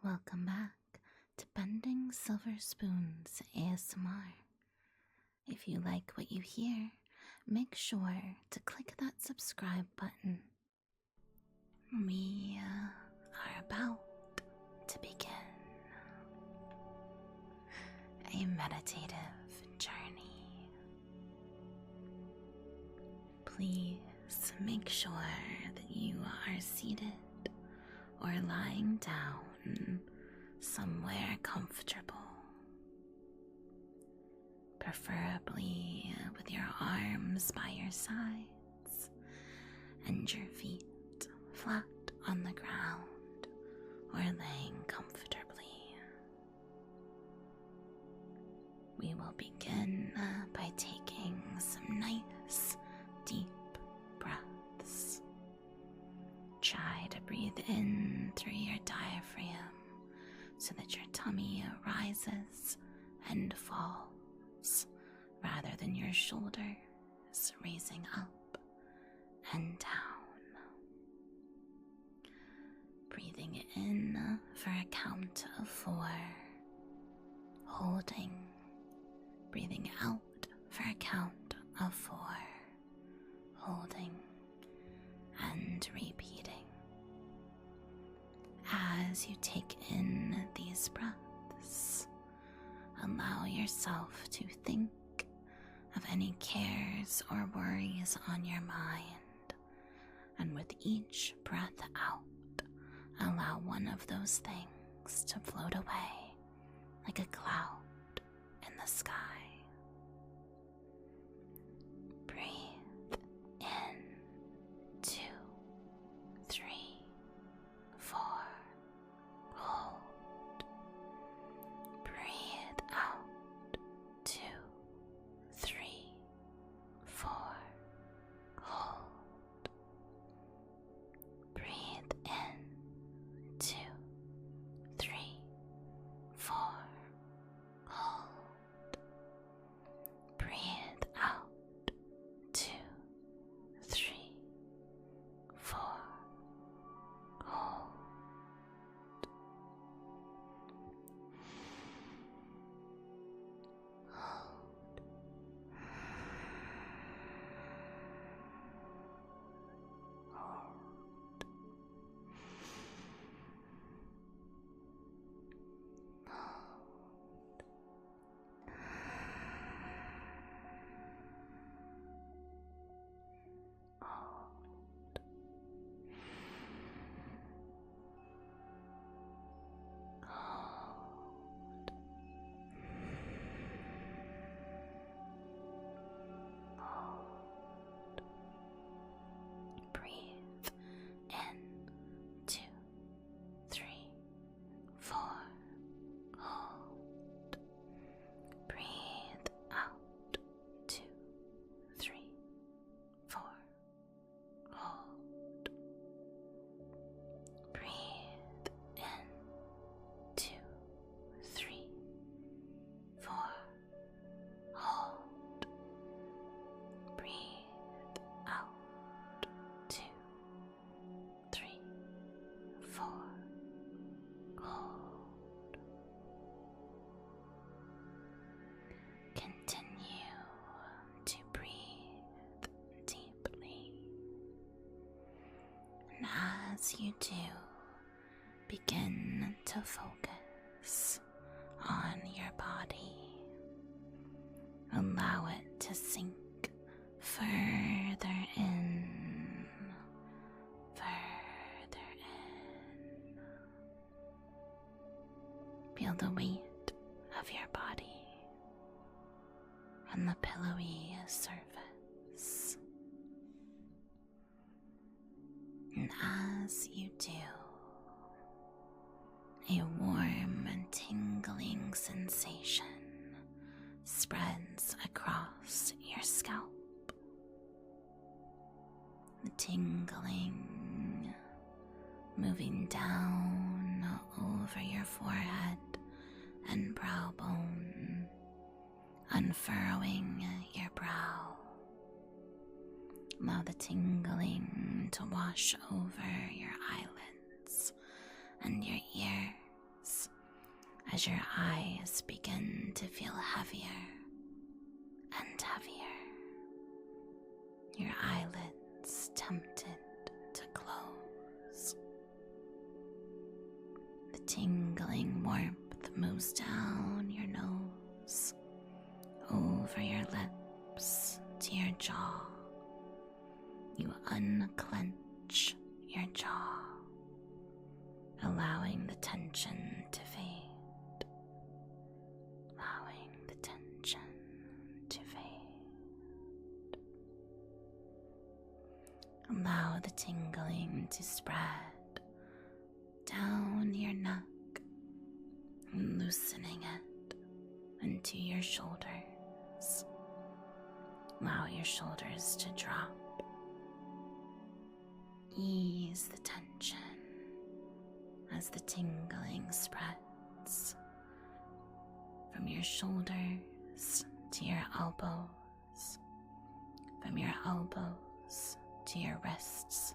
Welcome back to Bending Silver Spoons ASMR. If you like what you hear, make sure to click that subscribe button. We are about to begin a meditative journey. Please make sure that you are seated or lying down somewhere comfortable, preferably with your arms by your sides and your feet flat on the ground or laying comfortably. We will begin by taking some nice deep breaths. Try to breathe in through your diaphragm so that your tummy rises and falls rather than your shoulders raising up and down. Breathing in for a count of 4, holding, breathing out for a count of 4, holding, and repeating. As you take in these breaths, allow yourself to think of any cares or worries on your mind, and with each breath out, allow one of those things to float away like a cloud in the sky. Breathe in 2, 3, 4. Hold. Breathe out 2, 3, 4. Hold. Breathe in 2, 3, 4. Hold. Breathe out 2, 3, 4. Hold. Breathe in 2, 3, 4. Hold. Breathe out 2, 3, 4. Hold. Breathe in 2, 3, 4. Hold. Breathe out 2, 3, 4. Hold. Continue to breathe deeply. And as you do, begin to focus on your body. Allow it to sink further in, further in. Feel the weight of your body on the pillowy surface. And as you do, a warm and tingling sensation spreads across your scalp. The tingling moving down over your forehead and brow bone, unfurrowing your brow. Allow the tingling to wash over your eyelids and your ear as your eyes begin to feel heavier and heavier, your eyelids tempted to close. The tingling warmth moves down your nose, over your lips to your jaw. You unclench your jaw, allowing the tension to fade, allowing the tension to fade. Allow the tingling to spread down your neck, loosening it into your shoulders. Allow your shoulders to drop. Ease the tension as the tingling spreads from your shoulders to your elbows, from your elbows to your wrists,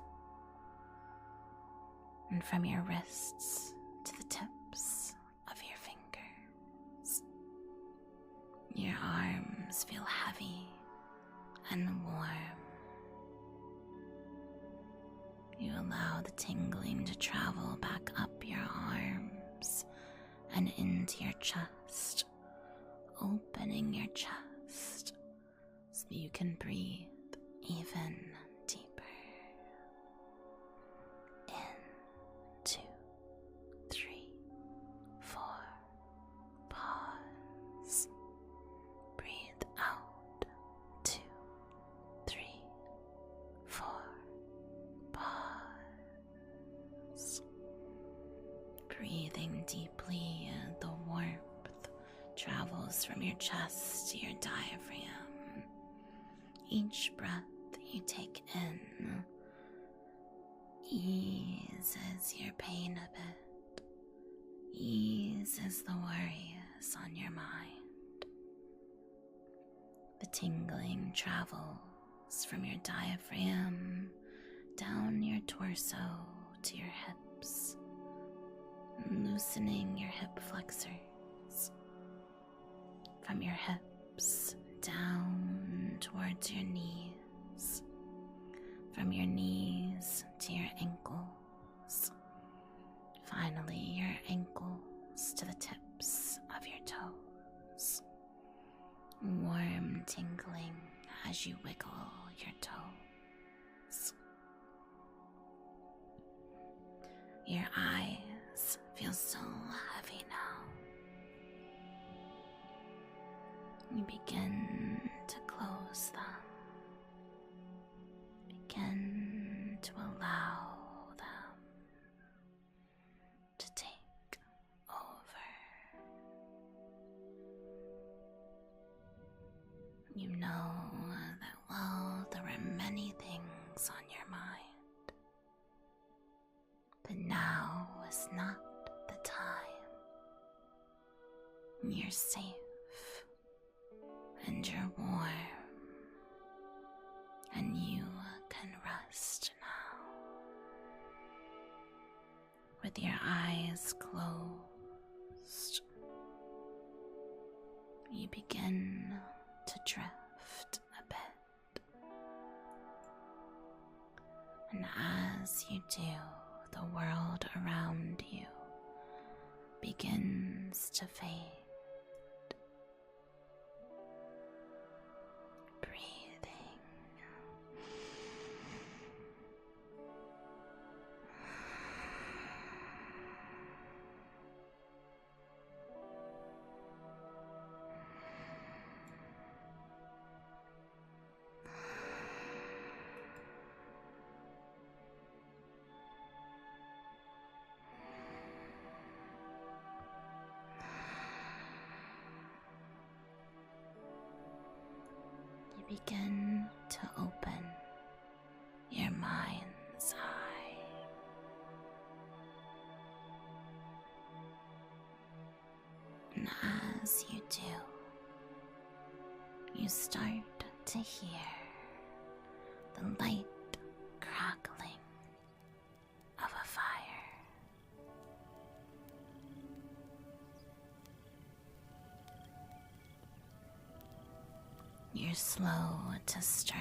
and from your wrists to the tips of your fingers. Your arms feel heavy and warm. You allow the tingling to travel back up your arms and into your chest, opening your chest so that you can breathe even deeper. In, 2, 3, 4, pause. Breathe out, 2, 3, 4, pause. Breathing deeply, the warmth travels from your chest to your diaphragm. Each breath you take in eases your pain a bit, eases the worries on your mind. The tingling travels from your diaphragm down your torso to your hips, loosening your hip flexors. From your hips down towards your knees, from your knees to your ankles, finally your ankles to the tips of your toes. Warm tingling as you wiggle your toes. Your eyes feel so heavy now. You begin to close them. Begin to allow them to take over. You know that while there are many things on your mind, but now is not the time. You're safe and you're warm, and you can rest now. With your eyes closed, you begin to drift a bit. And as you do, the world around you begins to fade. Breathing. You begin to open your mind's eye. And as you do, you start to hear the light crackling of a fire. slow to stir.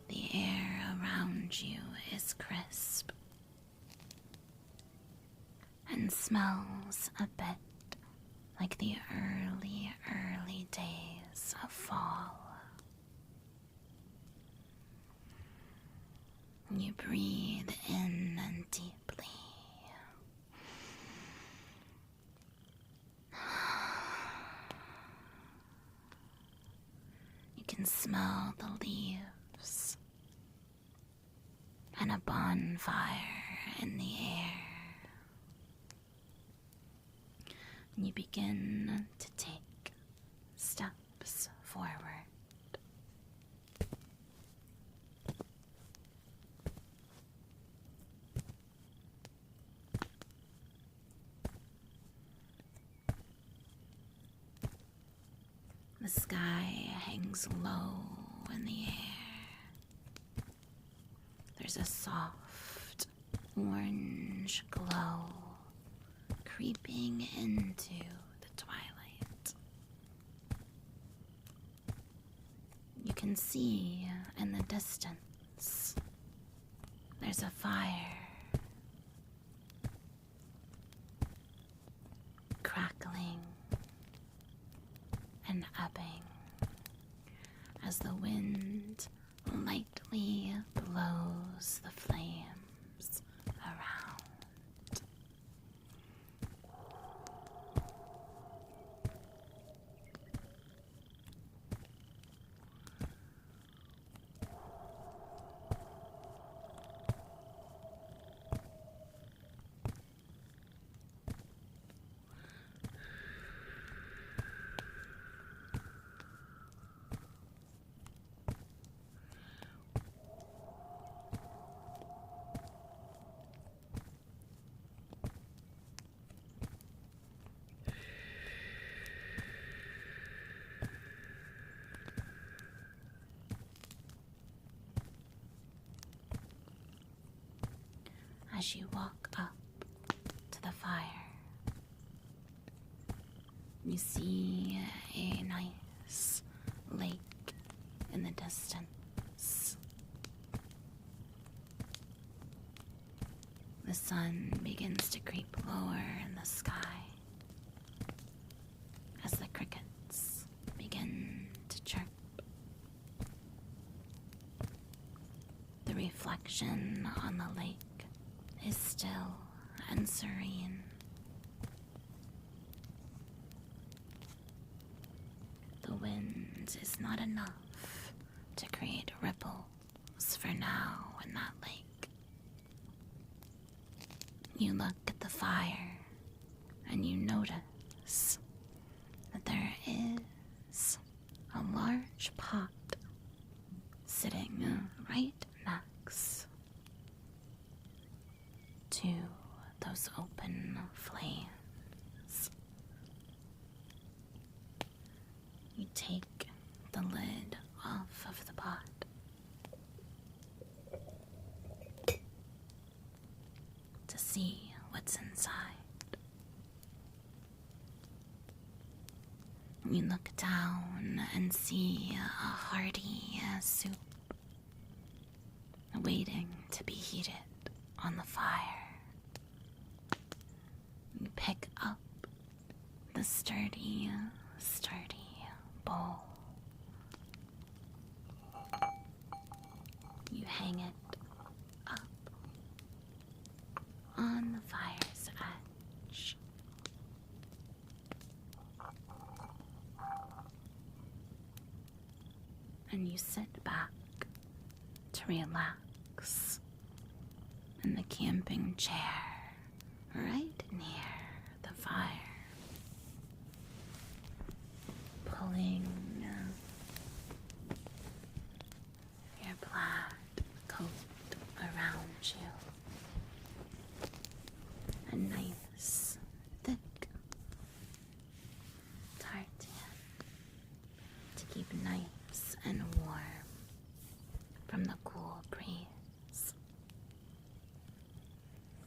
The air around you is crisp and smells a bit like the early days of fall. You breathe in and deeply. You can smell the leaves and a bonfire in the air. You begin to take steps forward. The sky hangs low in the air. There's a soft orange glow creeping into the twilight. You can see in the distance there's a fire crackling and ebbing as the wind lightly blows the flames around. As you walk up to the fire, you see a nice lake in the distance. The sun begins to creep lower in the sky as the crickets begin to chirp. The reflection on the lake is still and serene. The wind is not enough to create ripples for now in that lake. You look at the fire and you notice that there is a large pot sitting right next to those open flames. You take the lid off of the pot to see what's inside. You look down and see a hearty soup waiting to be heated on the fire. You pick up the sturdy bowl. You hang it up on the fire's edge. And you sit back to relax in the camping chair right near the fire, pulling your plaid coat around you. A nice, thick tartan to keep nice and warm from the cool breeze.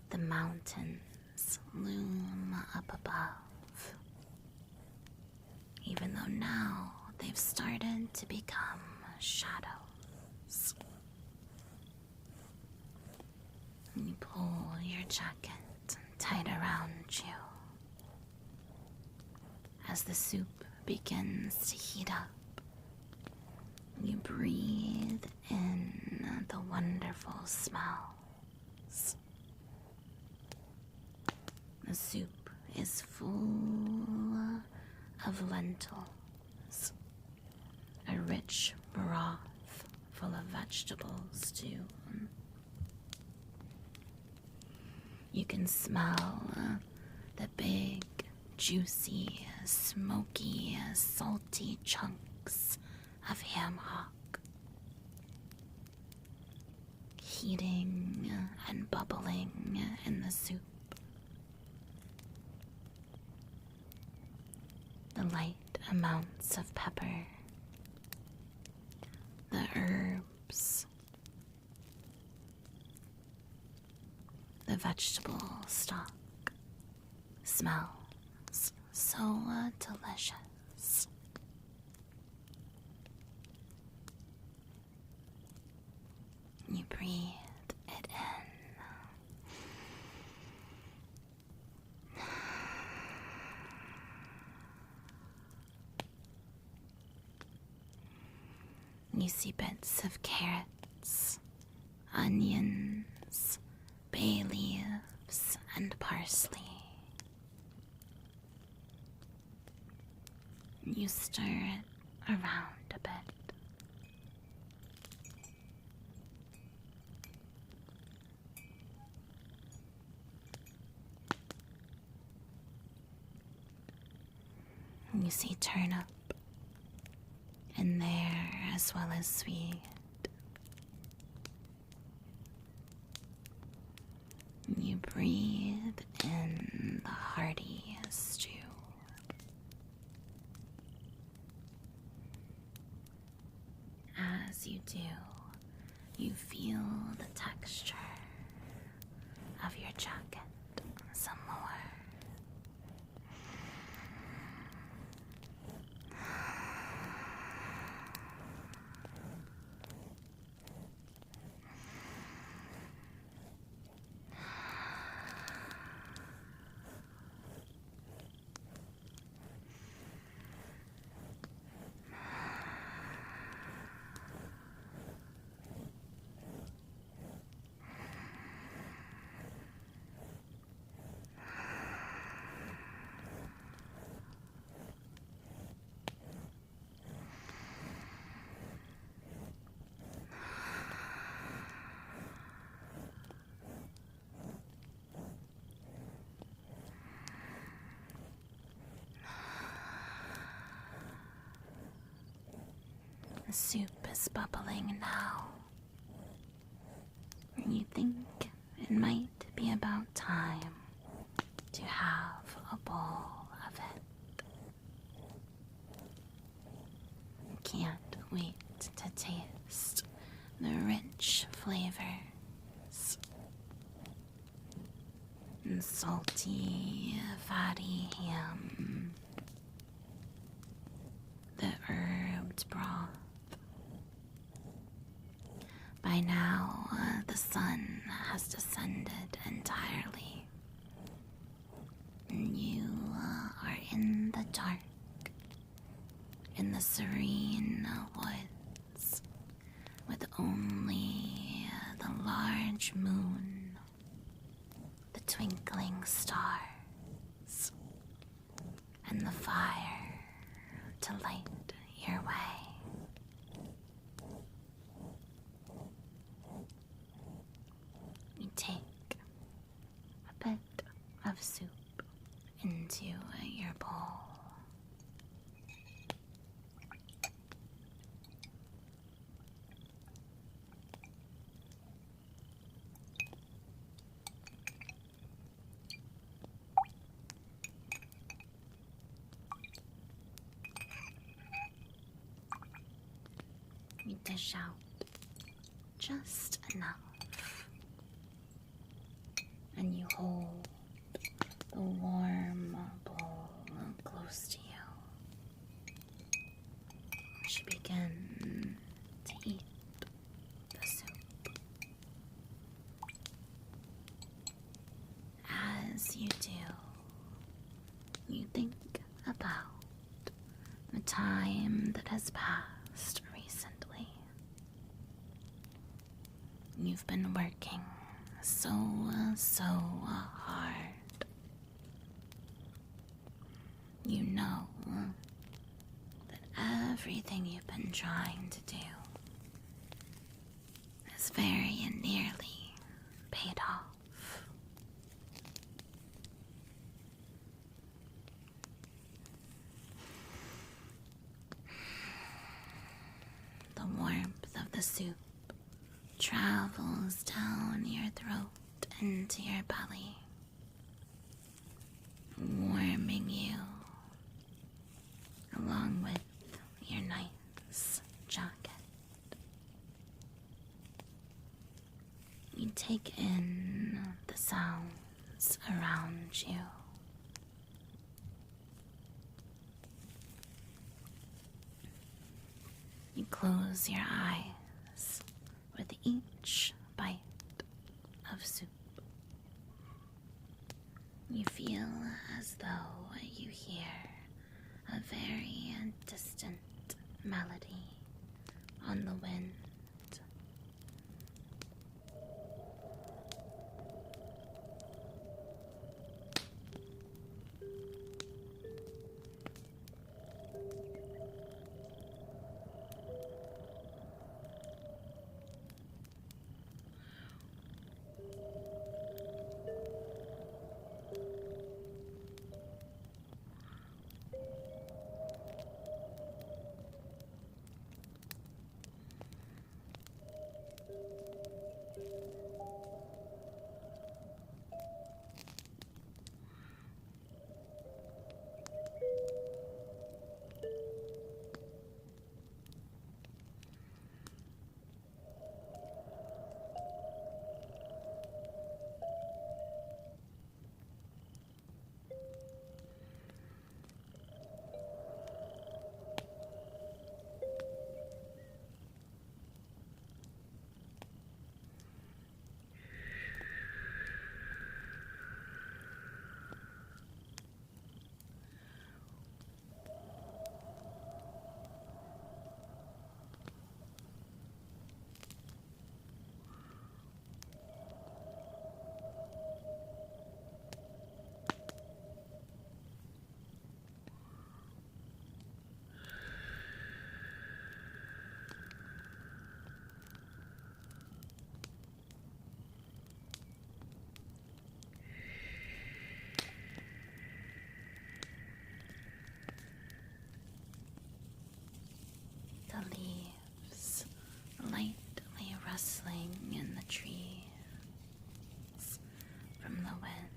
The mountains loom up above, even though now they've started to become shadows. You pull your jacket tight around you as the soup begins to heat up. You breathe in the wonderful smells. The soup is full of lentils, a rich broth full of vegetables too. You can smell the big, juicy, smoky, salty chunks of ham hock heating and bubbling in the soup. The light amounts of pepper, the herbs, the vegetable stock smells so delicious. You breathe it in. You see bits of carrots, onions, bay leaves, and parsley. You stir it around a bit. You see turnip in there as well as sweet. You breathe in the hearty stew. As you do, you feel the texture of your jacket some more. The soup is bubbling now, and you think it might be about time to have a bowl of it. You can't wait to taste the rich flavors and salty, fatty ham, the herbed broth. By now, the sun has descended entirely, and you are in the dark, in the serene woods, with only the large moon, the twinkling stars, and the fire to light your way. Take a bit of soup into your bowl. You dish out just enough. And you hold the warm bowl close to you. as you do, you think about the time that has passed recently. You've been working so hard. You know that everything you've been trying to do is very nearly paid off. The warmth of the soup travels down your throat into your belly, warming you along with your nice jacket. You take in the sounds around you. You close your eyes with each bite of soup. You feel as though you hear a very distant melody on the wind. The leaves lightly rustling in the trees from the wind.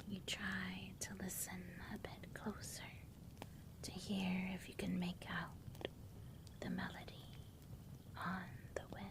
You try to listen a bit closer to hear if you can make out the melody on the wind.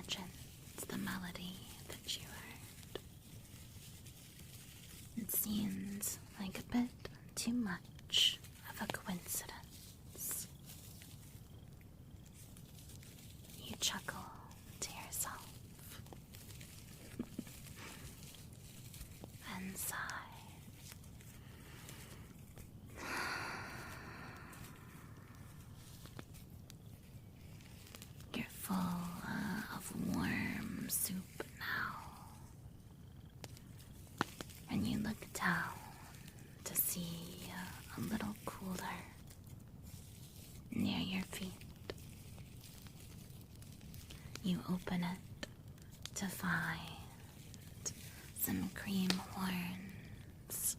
imagined the melody that you heard. It seems like a bit too much of a coincidence. You chuckle to yourself and sigh. You're full of warm soup now, and you look down to see a little cooler near your feet. You open it to find some cream horns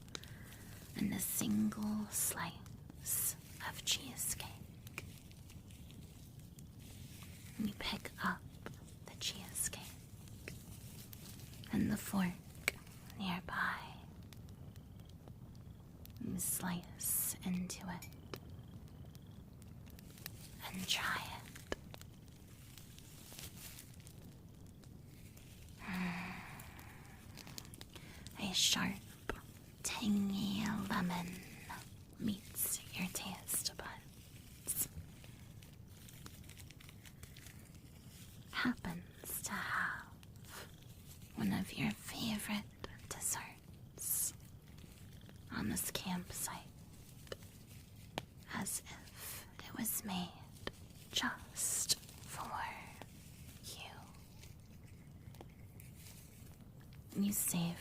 and a single slice of cheesecake. You pick up the cheesecake and the fork nearby. You slice into it and try it. A sharp, tangy lemon meets your taste buds. Happens to have one of your favorite desserts on this campsite, as if it was made just for you. You savor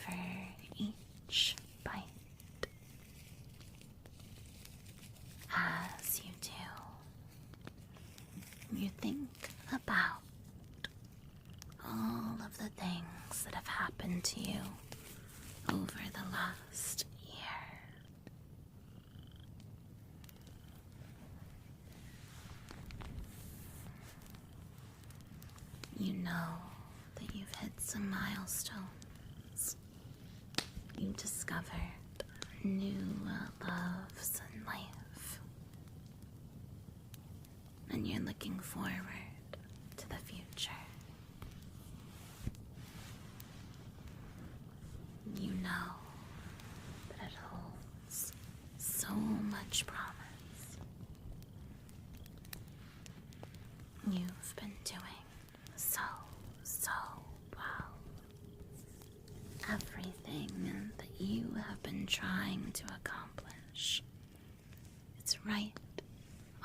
each bite. As you do, you think about all of the things that have happened to you over the last year. You know that you've hit some milestones. You discovered new loves in life. And you're looking forward to the future. You know that it holds so much promise. You've been doing so well. Everything that you have been trying to accomplish, it's right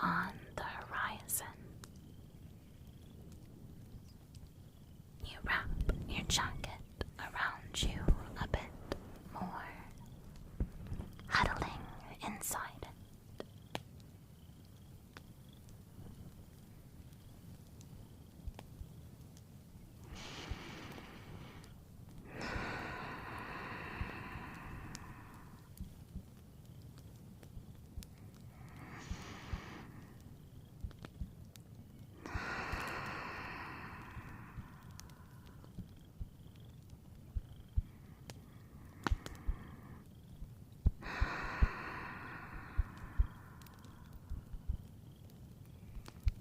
on the horizon. You wrap your jacket around you a bit more, huddling inside it.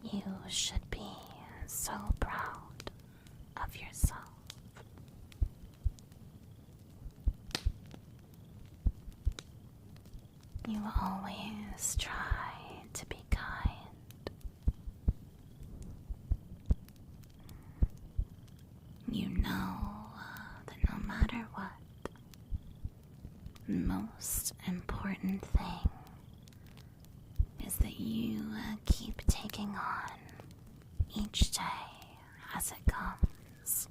You should be so proud of yourself. You always try to be kind. You know that no matter what, the most important thing is that you keep taking on each day as it comes.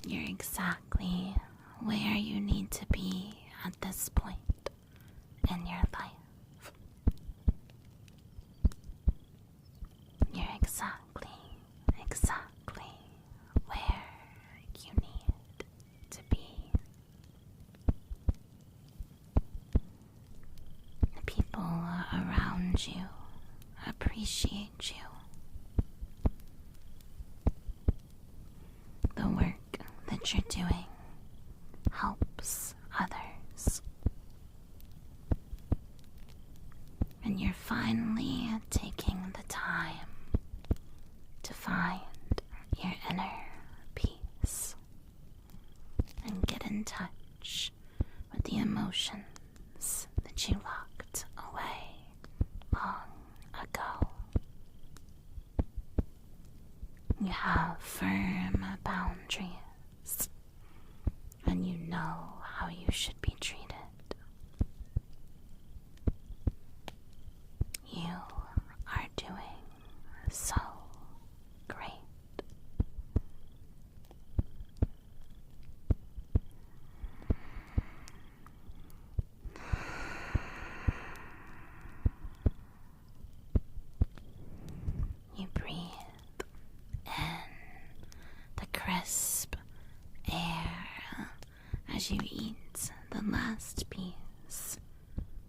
You're exactly where you need to be at this point in your life. You're exactly where you need to be. The people around you appreciate you. The work that you're doing helps others. And you're finally taking the time to You have firm boundaries, and you know how you should be treated. You are doing so great. You breathe in the crisp air as you eat the last piece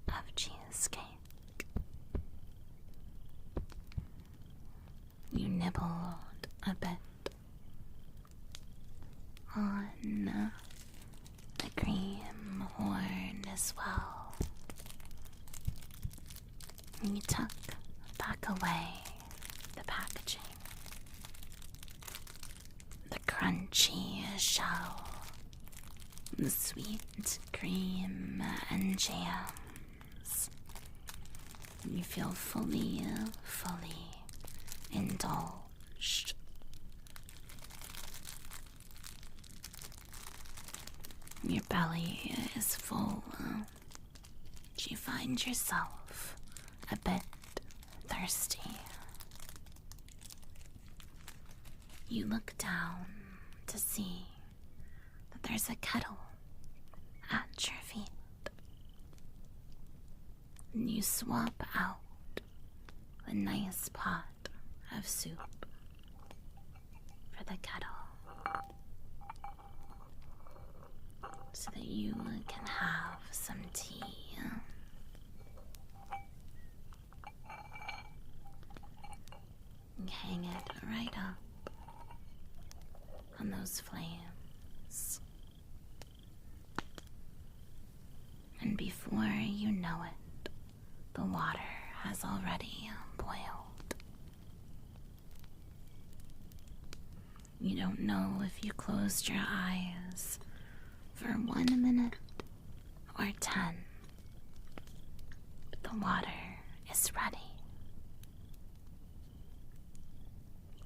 of cheesecake. You nibbled a bit on the cream horn as well. And you tuck back away the packaging, the crunchy shell, the sweet cream and jams. You feel fully indulged. Your belly is full. You find yourself a bit thirsty. You look down to see that there's a kettle at your feet. And you swap out a nice pot of soup for the kettle so that you can have some tea. And hang it right up on those flames. And before you know it, the water has already boiled. You don't know if you closed your eyes for 1 minute or 10, but the water is ready.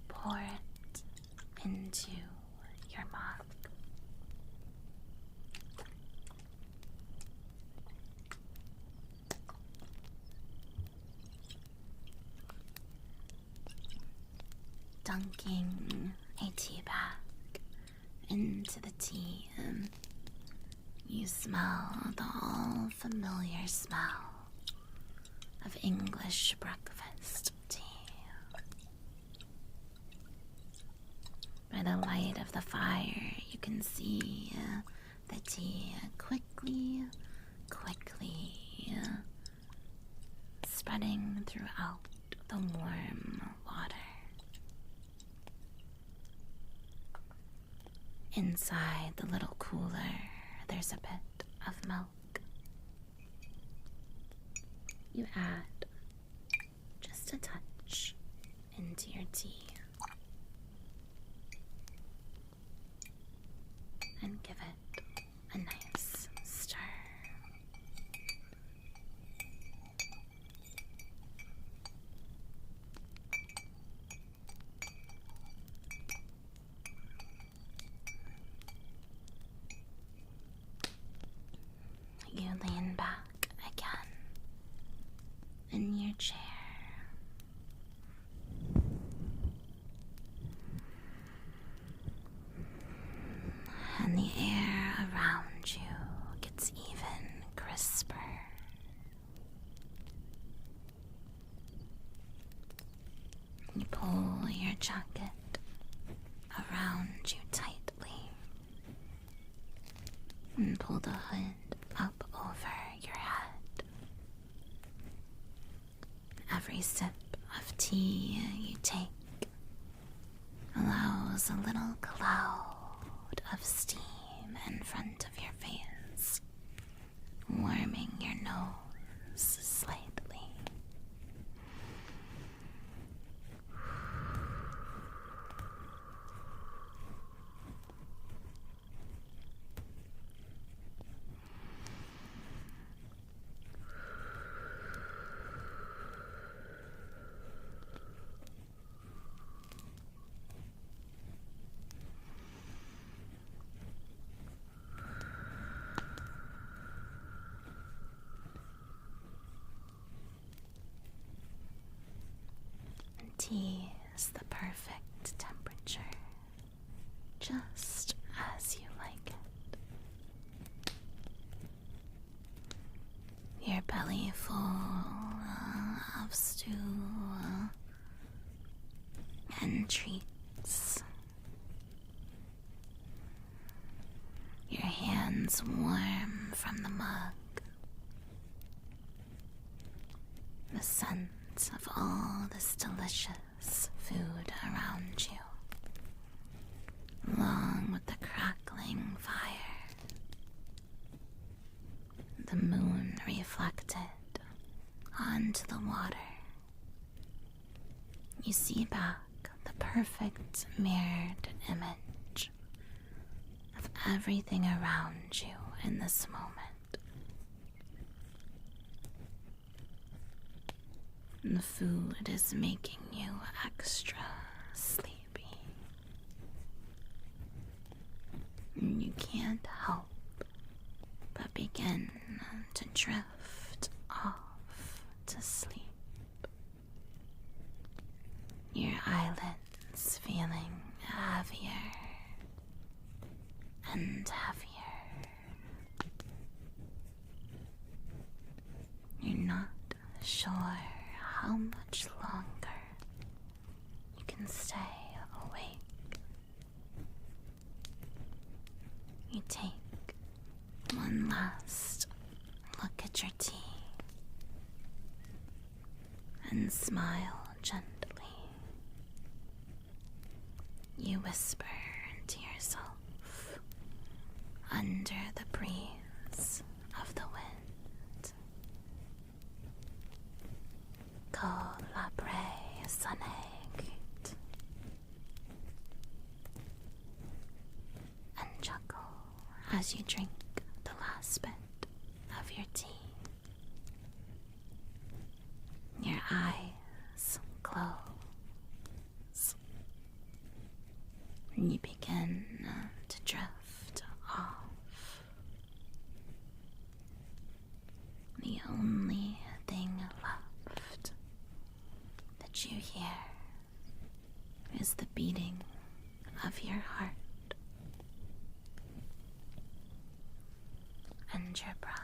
Pour it into your mug. Dunking a tea bag into the tea, you smell the all-familiar smell of English breakfast tea. By the light of the fire, you can see the tea quickly spreading throughout the warm water. Inside the little cooler, there's a bit of milk. You add just a touch into your tea and give it a nice stir. You lean back again in your chair. And the air around you gets even crisper. You pull your jacket around you tightly and pull the hood up over your head. Every sip of tea you take allows a little cloud of steam in front of your face, warming your nose slightly. tea is the perfect temperature, just as you like it. Your belly full of stew and treats. Your hands warm from the mug. The scent of all this delicious food around you, along with the crackling fire. The moon reflected onto the water. You see back the perfect mirrored image of everything around you in this moment. The food is making you extra sleepy. You can't help but begin to drift off to sleep. Your eyelids feeling heavier and heavier. You're not sure how much longer you can stay awake. You take one last look at your tea and smile gently. You whisper to yourself under the breeze of the wind. Colabre Sanegit. And chuckle as you drink the last bit of your tea. Your eyes close. And you begin to drift off. The only thing left that you hear is the beating of your heart and your breath.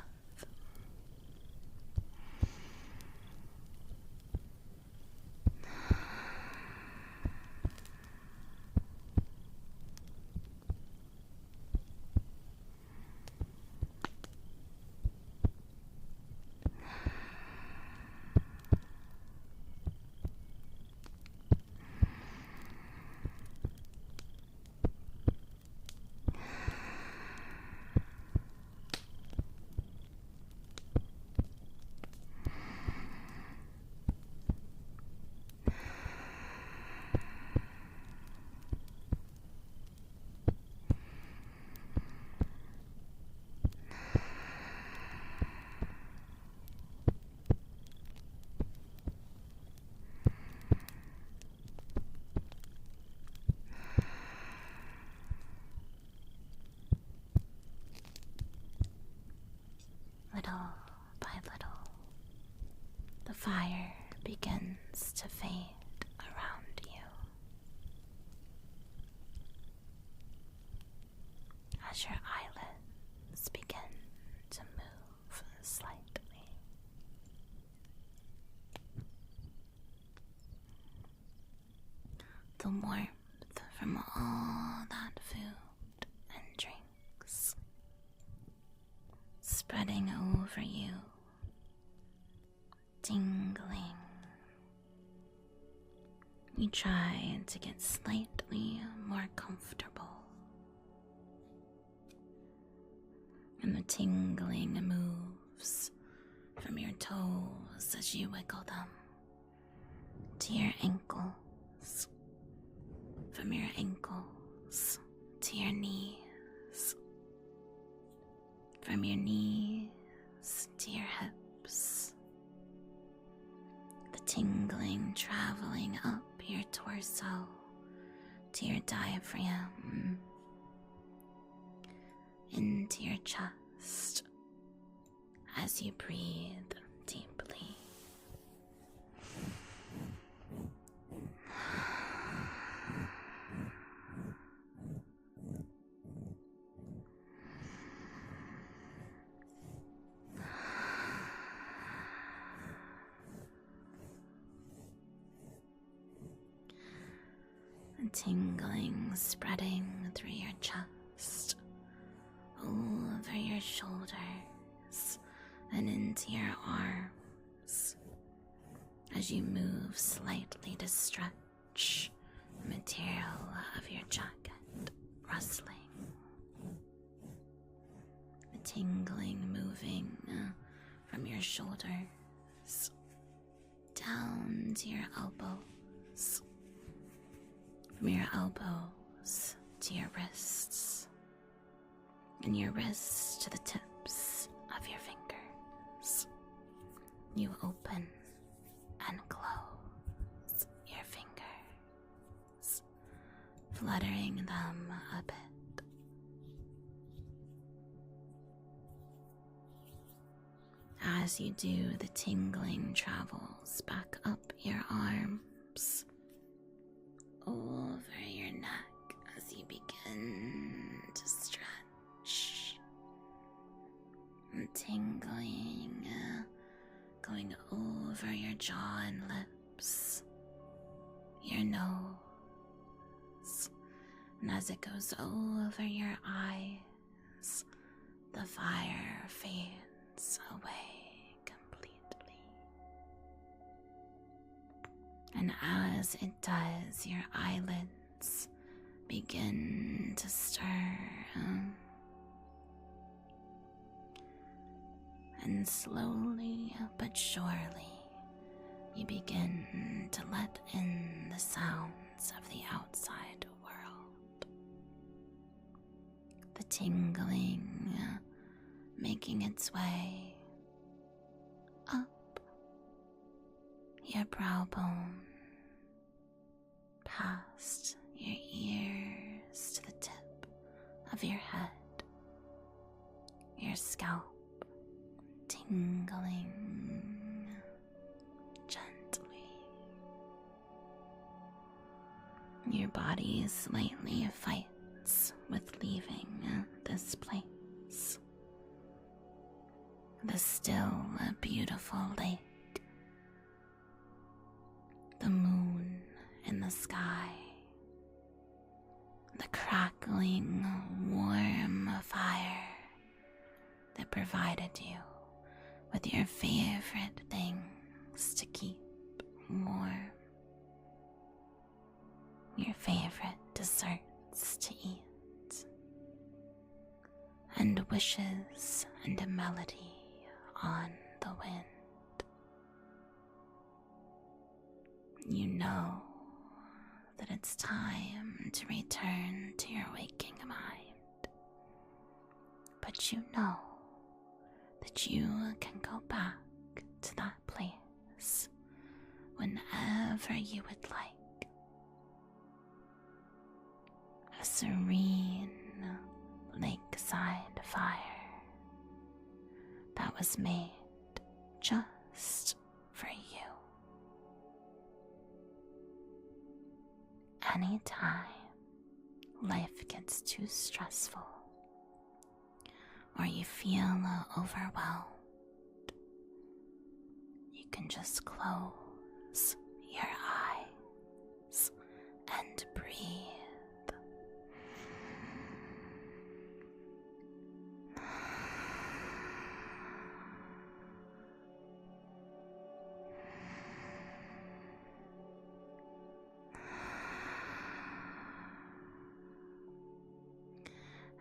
Little by little, the fire begins to fade around you as your eyelids begin to move slightly. The warmth from all that food and drinks spreading over you, tingling. You try to get slightly more comfortable, and the tingling moves from your toes as you wiggle them to your ankles, from your ankles to your knees, from your knees to your hips, the tingling traveling up your torso to your diaphragm, into your chest as you breathe deeply. The tingling spreading through your chest, over your shoulders, and into your arms as you move slightly to stretch the material of your jacket, rustling. The tingling moving from your shoulders down to your elbows, from your elbows to your wrists, and your wrists to the tips of your fingers. You open and close your fingers, fluttering them a bit. As you do, the tingling travels back up your arms, over your neck as you begin to stretch. And tingling, going over your jaw and lips, your nose, and as it goes over your eyes, the fire fades away completely. And as it does, your eyelids begin to stir, and slowly but surely you begin to let in the sounds of the outside world. The tingling making its way up your brow bone, past your ears to the tip of your head, your scalp tingling gently. Your body slightly fights with leaving this place. The still beautiful lake, the moon in the sky, the crackling warm fire that provided you with your favorite things to keep warm, your favorite desserts to eat, and wishes and a melody on the wind. You know that it's time to return to your waking mind, but you know that you can go back to that place whenever you would like. A serene lakeside fire that was made just for you. Anytime life gets too stressful or you feel overwhelmed, you can just close your eyes and breathe.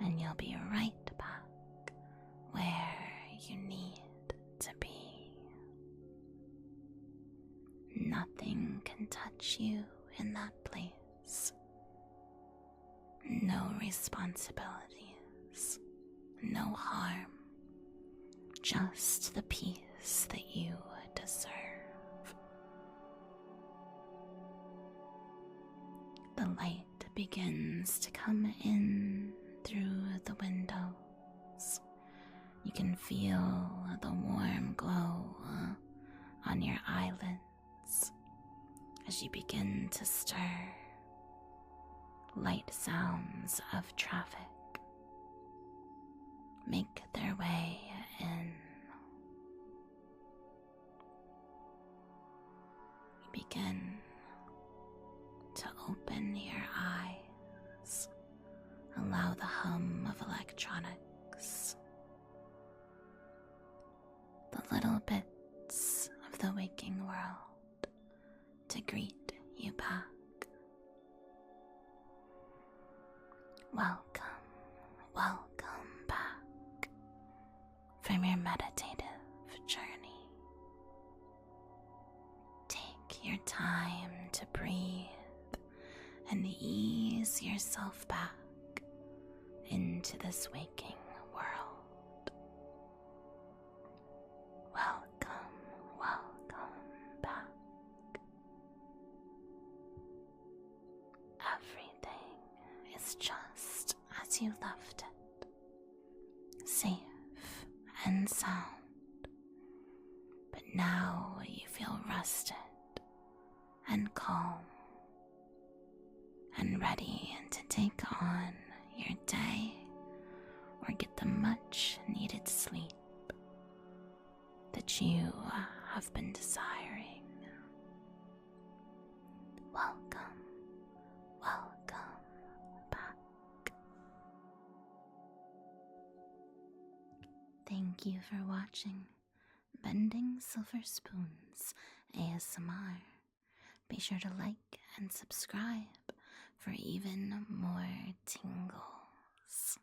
And you'll be right back where you need to be. Nothing can touch you in that place. No responsibilities, no harm, just the peace that you deserve. The light begins to come in through the windows. You can feel the warm glow on your eyelids as you begin to stir. Light sounds of traffic make their way in. You begin to open your eyes, allow the hum of electronics, the little bits of the waking world to greet you back. Welcome, welcome back from your meditative journey. Take your time to breathe and ease yourself back into this waking world. Welcome, welcome back. Everything is just as you left it, safe and sound. But now you feel rested and calm and ready to take on your day or get the much needed sleep that you have been desiring. Welcome, welcome back. Thank you for watching Bending Silver Spoons ASMR. Be sure to like and subscribe for even more tingles.